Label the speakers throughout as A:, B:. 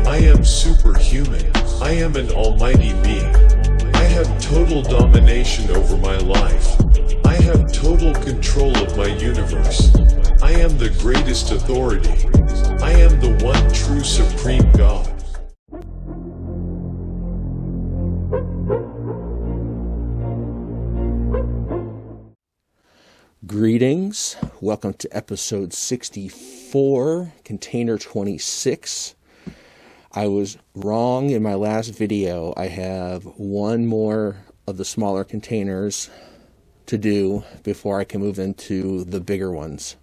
A: I am superhuman. I am an almighty being. I have total domination over my life. I have total control of my universe. I am the greatest authority. I am the one true supreme God.
B: Greetings. Welcome to episode 64, container 26. I was wrong in my last video. I have one more of the smaller containers to do before I can move into the bigger ones.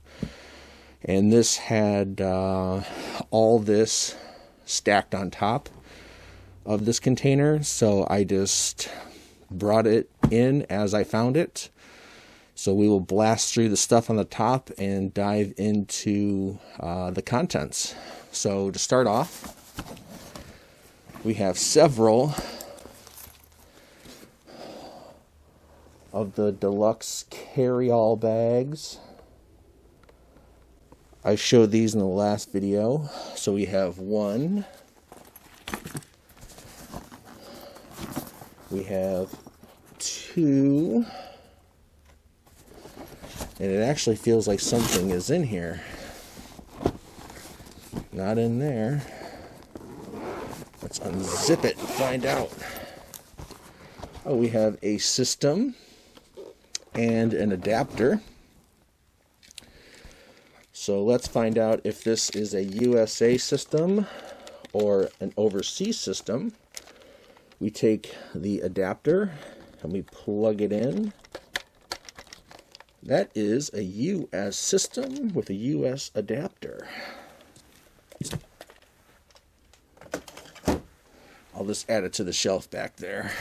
B: And this had all this stacked on top of this container, so I just brought it in as I found it. So we will blast through the stuff on the top and dive into the contents. So to start off, we have several of the deluxe carry-all bags. I showed these in the last video. So we have one. We have two. And it actually feels like something is in here. Not in there. Let's unzip it and find out. Oh, we have a system and an adapter. So let's find out if this is a USA system or an overseas system. We take the adapter and we plug it in. That is a US system with a US adapter. I'll just add it to the shelf back there.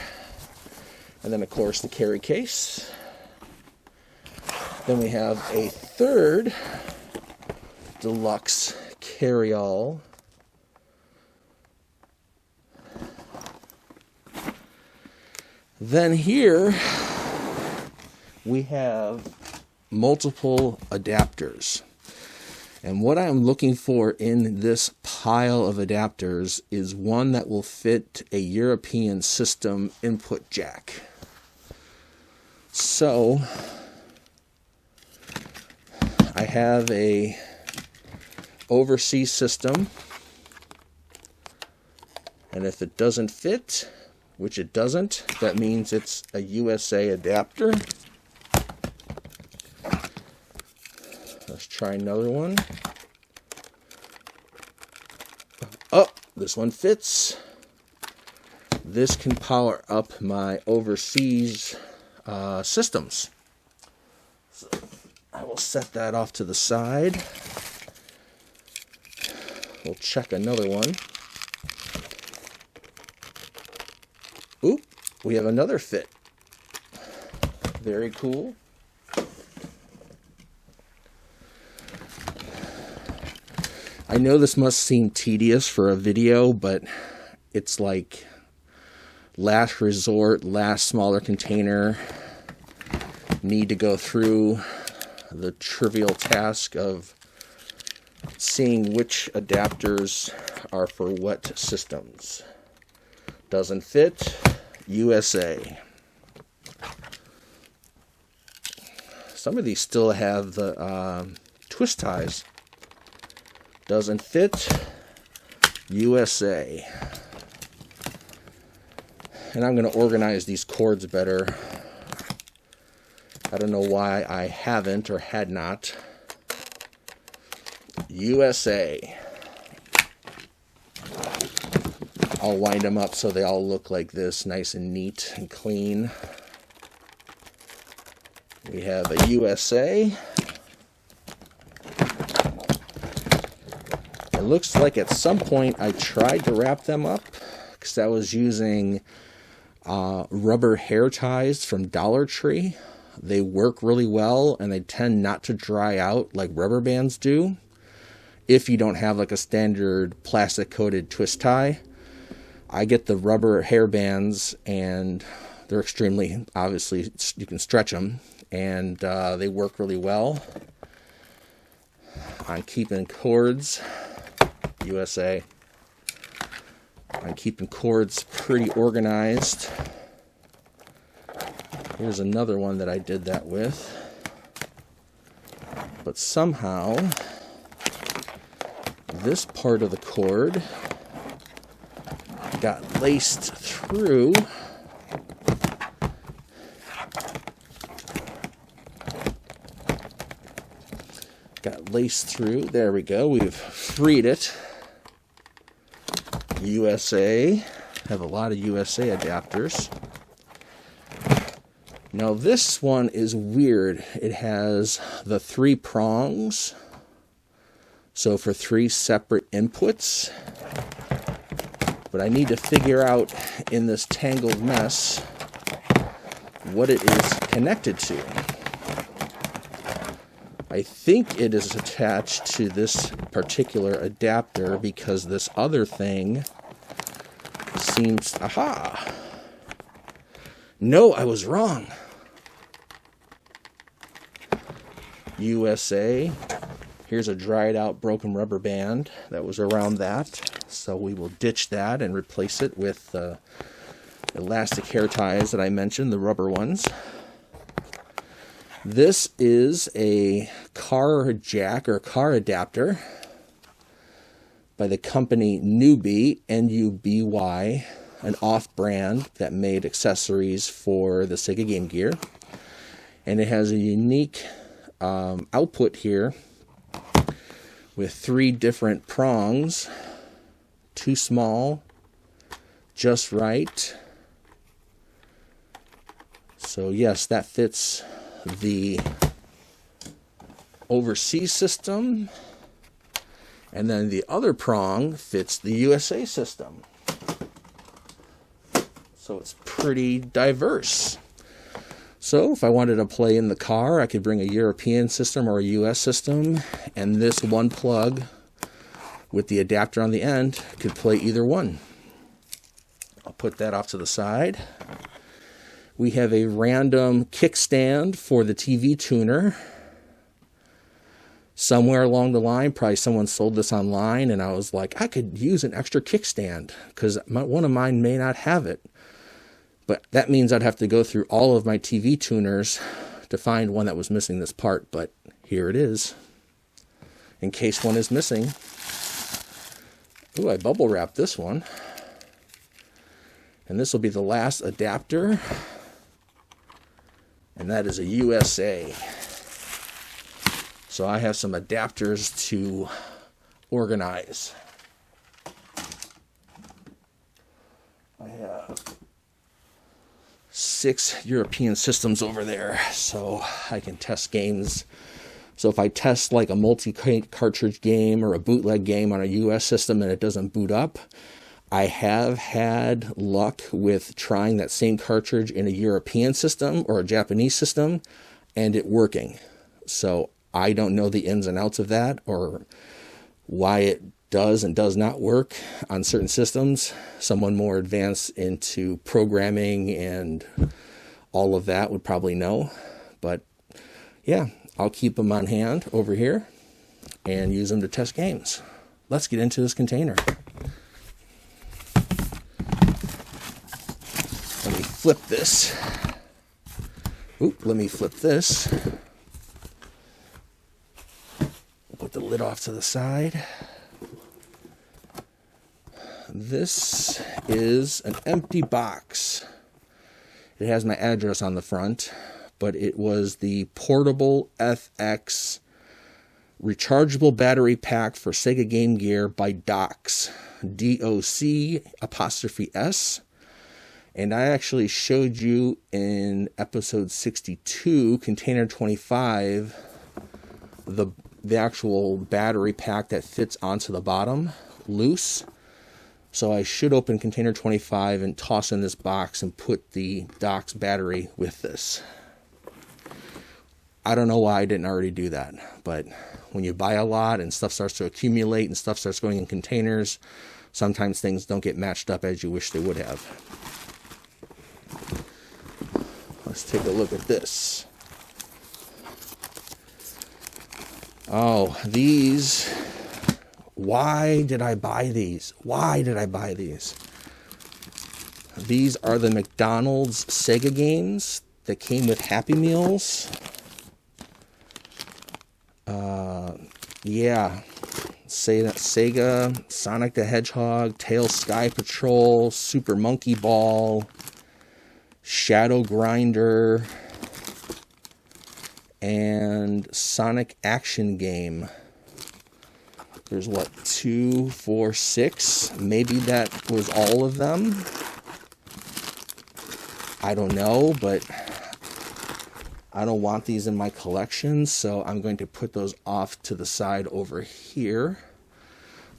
B: And then, of course, the carry case. Then we have a third deluxe carry-all. Then here we have multiple adapters. And what I'm looking for in this pile of adapters is one that will fit a European system input jack. So I have a overseas system, and if it doesn't fit, which it doesn't, that means it's a USA adapter. Let's try another one. Oh, this one fits. This can power up my overseas systems. So I will set that off to the side. We'll check another one. Oop, we have another fit. Very cool. I know this must seem tedious for a video, but it's like last resort, last smaller container. Need to go through the trivial task of seeing which adapters are for what systems. Doesn't fit, USA. Some of these still have the twist ties. Doesn't fit, USA. And I'm going to organize these cords better. I don't know why I haven't or had not. USA. I'll wind them up so they all look like this, nice and neat and clean. We have a USA. It looks like at some point I tried to wrap them up because I was using rubber hair ties from Dollar Tree. They work really well and they tend not to dry out like rubber bands do if you don't have like a standard plastic coated twist tie. I get the rubber hair bands and they're extremely, obviously you can stretch them, and they work really well on keeping cords. USA. I'm keeping cords pretty organized. Here's another one that I did that with. But somehow, this part of the cord got laced through. There we go. We've freed it. USA. Have a lot of USA adapters. Now this one is weird. It has the 3 prongs. So for 3 separate inputs. But I need to figure out in this tangled mess what it is connected to. I think it is attached to this particular adapter because this other thing seems... Aha! No, I was wrong. USA. Here's a dried out broken rubber band that was around that. So we will ditch that and replace it with the elastic hair ties that I mentioned, the rubber ones. This is a car jack or car adapter by the company Nuby, N-U-B-Y, an off-brand that made accessories for the Sega Game Gear. And it has a unique output here with 3 different prongs, too small, just right. So yes, that fits the overseas system, and then the other prong fits the USA system. So it's pretty diverse. So if I wanted to play in the car, I could bring a European system or a US system, and this one plug with the adapter on the end could play either one. I'll put that off to the side. We have a random kickstand for the TV tuner. Somewhere along the line, probably someone sold this online, and I was like, I could use an extra kickstand because one of mine may not have it. But that means I'd have to go through all of my TV tuners to find one that was missing this part. But here it is, in case one is missing. Ooh, I bubble wrapped this one. And this will be the last adapter. And that is a USA. So I have some adapters to organize. I have 6 European systems over there, so I can test games. So if I test like a multi-cartridge game or a bootleg game on a US system and it doesn't boot up, I have had luck with trying that same cartridge in a European system or a Japanese system and it working. So I don't know the ins and outs of that or why it does and does not work on certain systems. Someone more advanced into programming and all of that would probably know. But yeah, I'll keep them on hand over here and use them to test games. Let's get into this container. Let me flip this. Let me flip this. Put the lid off to the side. This is an empty box. It has my address on the front, but it was the Portable FX rechargeable battery pack for Sega Game Gear by Docs, DOC''S. And I actually showed you in episode 62, container 25, the actual battery pack that fits onto the bottom, loose. So I should open container 25 and toss in this box and put the Docs battery with this. I don't know why I didn't already do that, but when you buy a lot and stuff starts to accumulate and stuff starts going in containers, sometimes things don't get matched up as you wish they would have. Let's take a look at this. Oh, these. Why did I buy these? Why did I buy these? These are the McDonald's Sega games that came with Happy Meals. Yeah, Sega, Sonic the Hedgehog, Tails Sky Patrol, Super Monkey Ball, Shadow Grinder, and Sonic Action Game. There's what, 2, 4, 6? Maybe that was all of them. I don't know, but I don't want these in my collection, so I'm going to put those off to the side over here,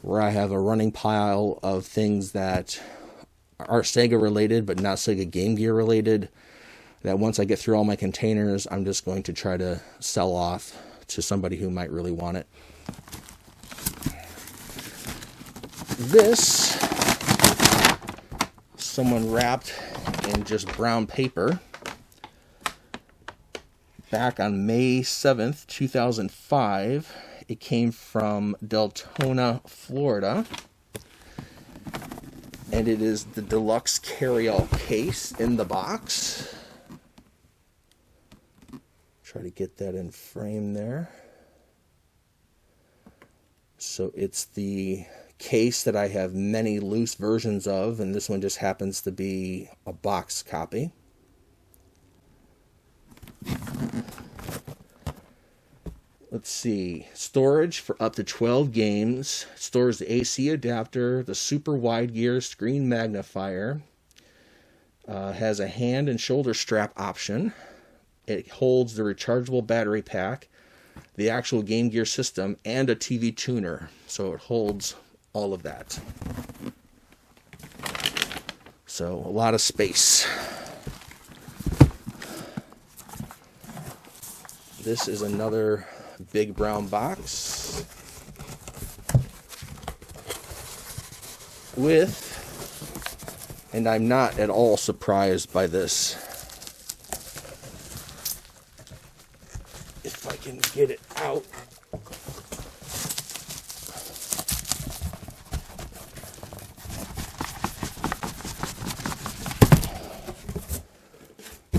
B: where I have a running pile of things that are Sega related, but not Sega Game Gear related, that once I get through all my containers, I'm just going to try to sell off to somebody who might really want it. This, someone wrapped in just brown paper back on May 7th, 2005. It came from Deltona, Florida. And it is the deluxe carry-all case in the box. Try to get that in frame there. So it's the case that I have many loose versions of, and this one just happens to be a box copy. Let's see, storage for up to 12 games, stores the AC adapter, the super wide gear screen magnifier, has a hand and shoulder strap option. It holds the rechargeable battery pack, the actual Game Gear system, and a TV tuner, so it holds all of that. So a lot of space. This is another big brown box with, and I'm not at all surprised by this. If I can get it out.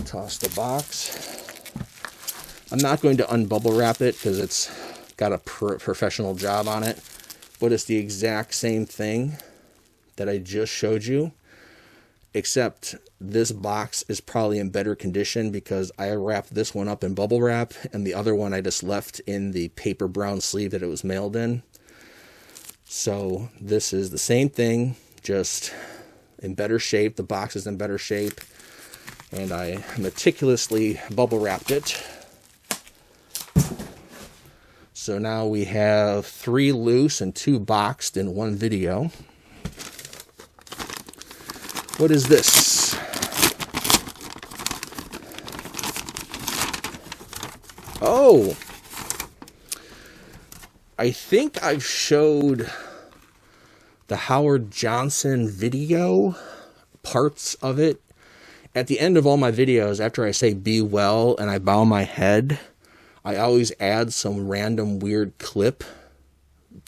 B: Toss the box. I'm not going to unbubble wrap it because it's got a professional job on it, but it's the exact same thing that I just showed you, except this box is probably in better condition because I wrapped this one up in bubble wrap and the other one I just left in the paper brown sleeve that it was mailed in. So this is the same thing, just in better shape. The box is in better shape, and I meticulously bubble wrapped it. So now we have 3 loose and 2 boxed in one video. What is this? Oh! I think I've showed the Howard Johnson video, parts of it. At the end of all my videos, after I say be well and I bow my head, I always add some random weird clip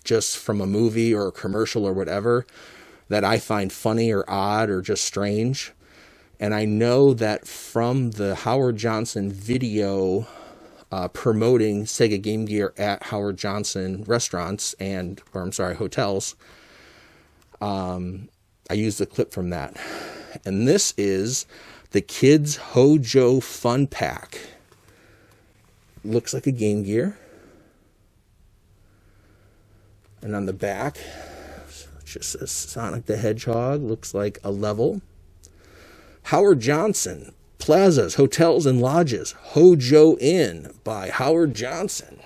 B: just from a movie or a commercial or whatever that I find funny or odd or just strange. And I know that from the Howard Johnson video promoting Sega Game Gear at Howard Johnson restaurants hotels, I used the clip from that. And this is the Kids Hojo Fun Pack. Looks like a Game Gear. And on the back, it just says Sonic the Hedgehog. Looks like a level. Howard Johnson, Plazas, Hotels, and Lodges. Hojo Inn by Howard Johnson.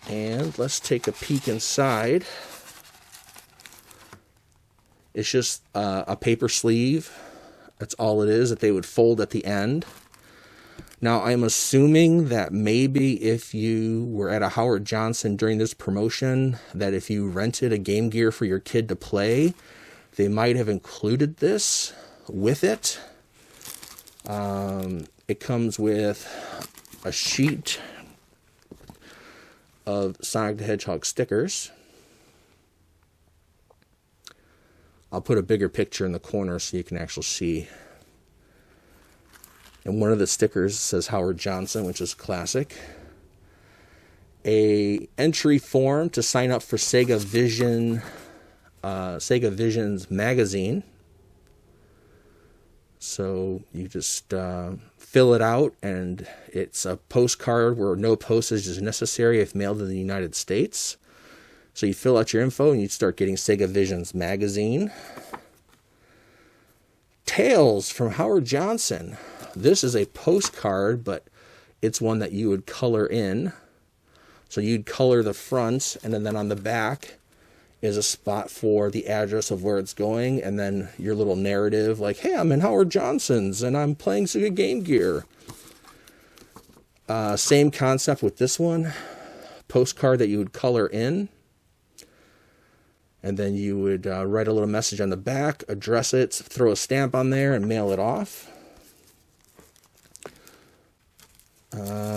B: And let's take a peek inside. It's just a paper sleeve. That's all it is that they would fold at the end. Now, I'm assuming that maybe if you were at a Howard Johnson during this promotion, that if you rented a Game Gear for your kid to play, they might have included this with it. It comes with a sheet of Sonic the Hedgehog stickers, I'll put a bigger picture in the corner so you can actually see. And one of the stickers says Howard Johnson, which is classic. A entry form to sign up for Sega Vision's magazine. So you just fill it out, and it's a postcard where no postage is necessary if mailed in the United States. So you fill out your info and you start getting Sega Vision's magazine. Tales from Howard Johnson. This is a postcard, but it's one that you would color in. So you'd color the front, and then on the back is a spot for the address of where it's going, and then your little narrative like, hey, I'm in Howard Johnson's and I'm playing Sega Game Gear. Same concept with this one. Postcard that you would color in, and then you would write a little message on the back, address it, throw a stamp on there, and mail it off.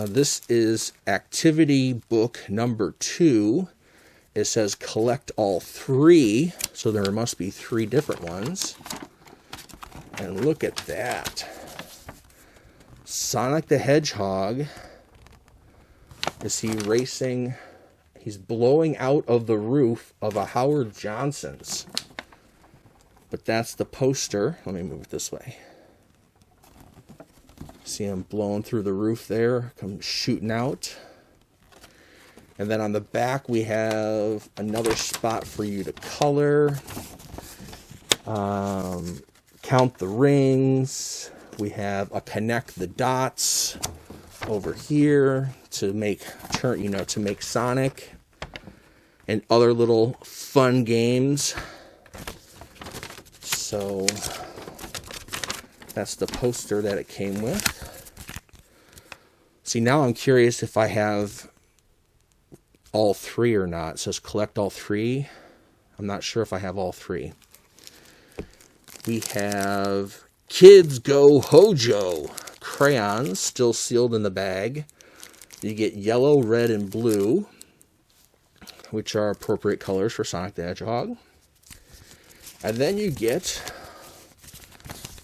B: This is activity book number 2. It says collect all 3, so there must be 3 different ones. And look at that. Sonic the Hedgehog. Is he racing? He's blowing out of the roof of a Howard Johnson's. But that's the poster. Let me move it this way. See him blowing through the roof there, come shooting out. And then on the back we have another spot for you to color. Count the rings. We have a connect the dots over here to make to make Sonic and other little fun games. So that's the poster that it came with. See, now I'm curious if I have all 3 or not. It says collect all 3. I'm not sure if I have all 3. We have Kids Go Hojo crayons still sealed in the bag. You get yellow, red, and blue, which are appropriate colors for Sonic the Hedgehog. And then you get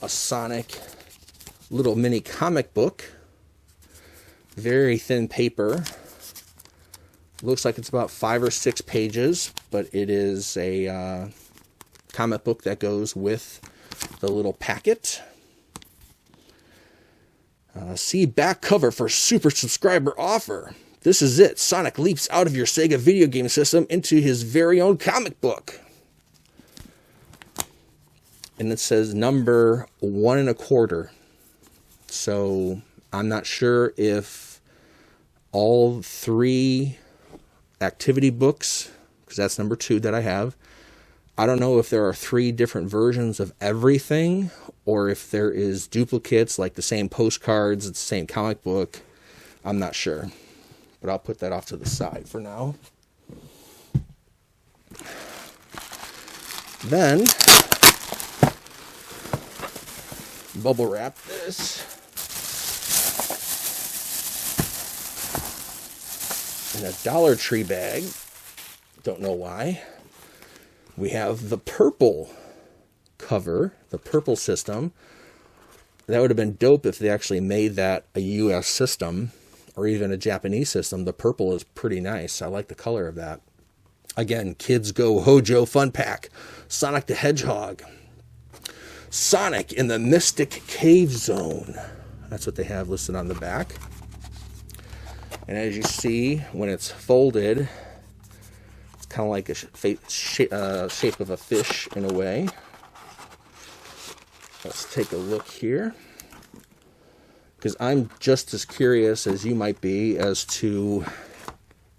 B: a Sonic little mini comic book. Very thin paper. Looks like it's about 5 or 6 pages, but it is a comic book that goes with the little packet. See back cover for super subscriber offer. This is it. Sonic leaps out of your Sega video game system into his very own comic book. And it says number 1 1/4. So I'm not sure if all 3 activity books, because that's number 2 that I have. I don't know if there are 3 different versions of everything, or if there is duplicates, like the same postcards, it's the same comic book. I'm not sure. But I'll put that off to the side for now. Then, bubble wrap this in a Dollar Tree bag. Don't know why. We have the purple cover, the purple system. That would have been dope if they actually made that a US system or even a Japanese system. The purple is pretty nice. I like the color of that. Again, Kids Go Hojo Fun Pack. Sonic the Hedgehog. Sonic in the Mystic Cave Zone. That's what they have listed on the back. And as you see, when it's folded, it's kind of like a shape of a fish in a way. Let's take a look here, because I'm just as curious as you might be as to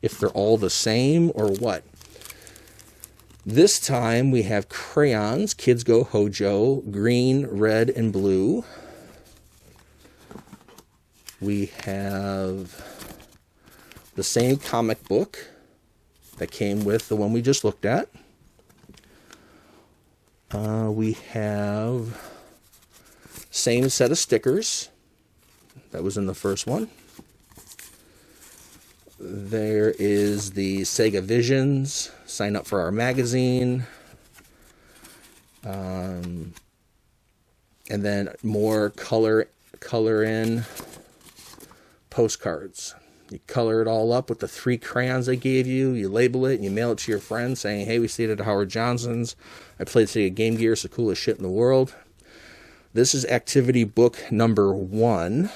B: if they're all the same or what. This time we have crayons, Kids Go Hojo, green, red, and blue. We have the same comic book that came with the one we just looked at. We have same set of stickers that was in the first one. There is the Sega Visions, sign up for our magazine. And then more color in postcards. You color it all up with the 3 crayons they gave you. You label it and you mail it to your friends saying, hey, we stayed at Howard Johnson's. I played Sega Game Gear. It's the coolest shit in the world. This is activity book number 1.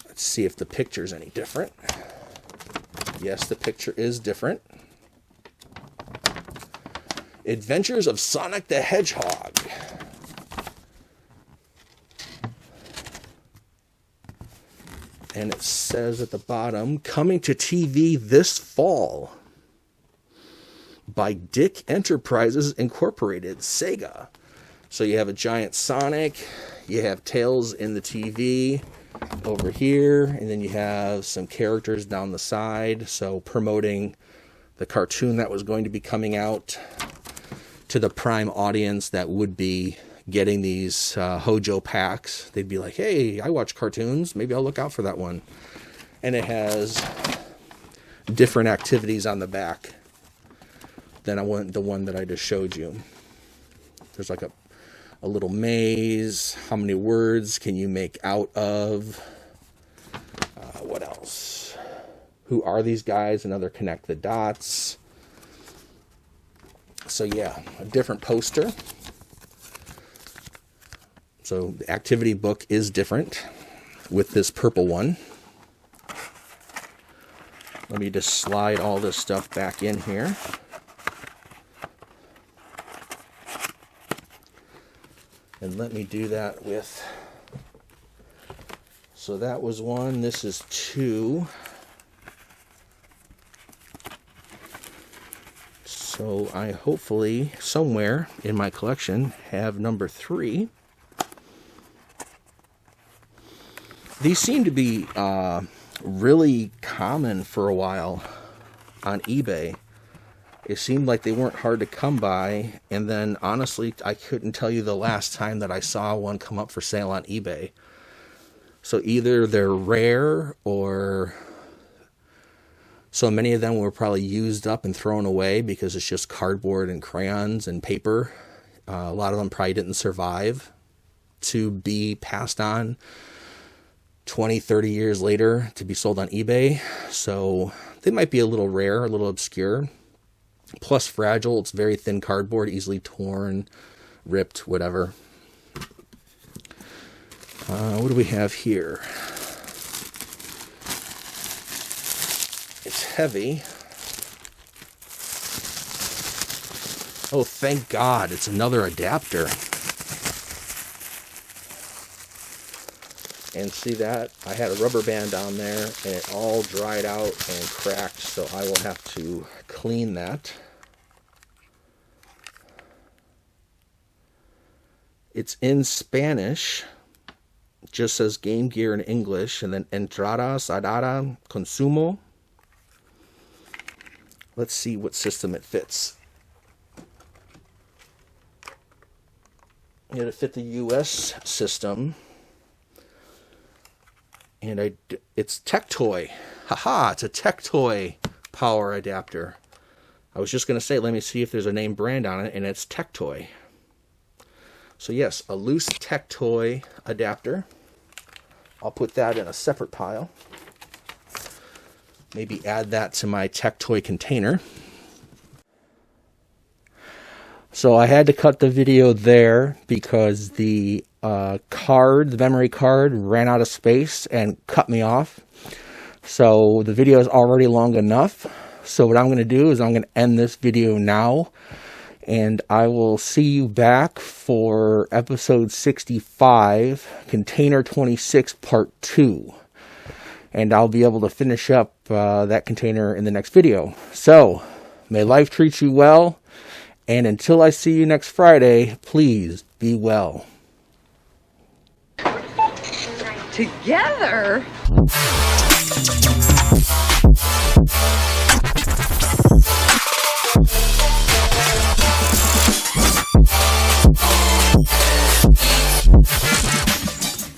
B: Let's see if the picture's any different. Yes, the picture is different. Adventures of Sonic the Hedgehog. And it says at the bottom, coming to TV this fall by Dick Enterprises Incorporated, Sega. So you have a giant Sonic, you have Tails in the TV over here, and then you have some characters down the side, so promoting the cartoon that was going to be coming out to the prime audience that would be getting these Hojo packs. They'd be like, hey, I watch cartoons, maybe I'll look out for that one. And it has different activities on the back than the one that I just showed you. There's like a little maze. How many words can you make out of? What else? Who are these guys? Another connect the dots. So yeah, a different poster. So the activity book is different with this purple one. Let me just slide all this stuff back in here. And let me do that with... So that was 1. This is 2. So I hopefully somewhere in my collection have number 3. These seem to be really common for a while on eBay. It seemed like they weren't hard to come by, and then honestly, I couldn't tell you the last time that I saw one come up for sale on eBay. So either they're rare, or so many of them were probably used up and thrown away because it's just cardboard and crayons and paper. A lot of them probably didn't survive to be passed on 20, 30 years later to be sold on eBay. So they might be a little rare, a little obscure. Plus fragile. It's very thin cardboard, easily torn, ripped, whatever. What do we have here? It's heavy. Oh, thank God, it's another adapter. And see that? I had a rubber band on there and it all dried out and cracked, so I will have to clean that. It's in Spanish. It just says Game Gear in English, and then entrada, salida, consumo. Let's see what system it fits. It'll fit the US system. And it's Tectoy. Haha, it's a Tectoy power adapter. I was just going to say, let me see if there's a name brand on it, and it's Tectoy. So yes, a loose Tectoy adapter. I'll put that in a separate pile. Maybe add that to my Tectoy container. So I had to cut the video there because the memory card ran out of space and cut me off. So the video is already long enough. So what I'm going to do is I'm going to end this video now. And I will see you back for episode 65, Container 26, Part 2. And I'll be able to finish up that container in the next video. So, may life treat you well. And until I see you next Friday, please be well.
C: Together?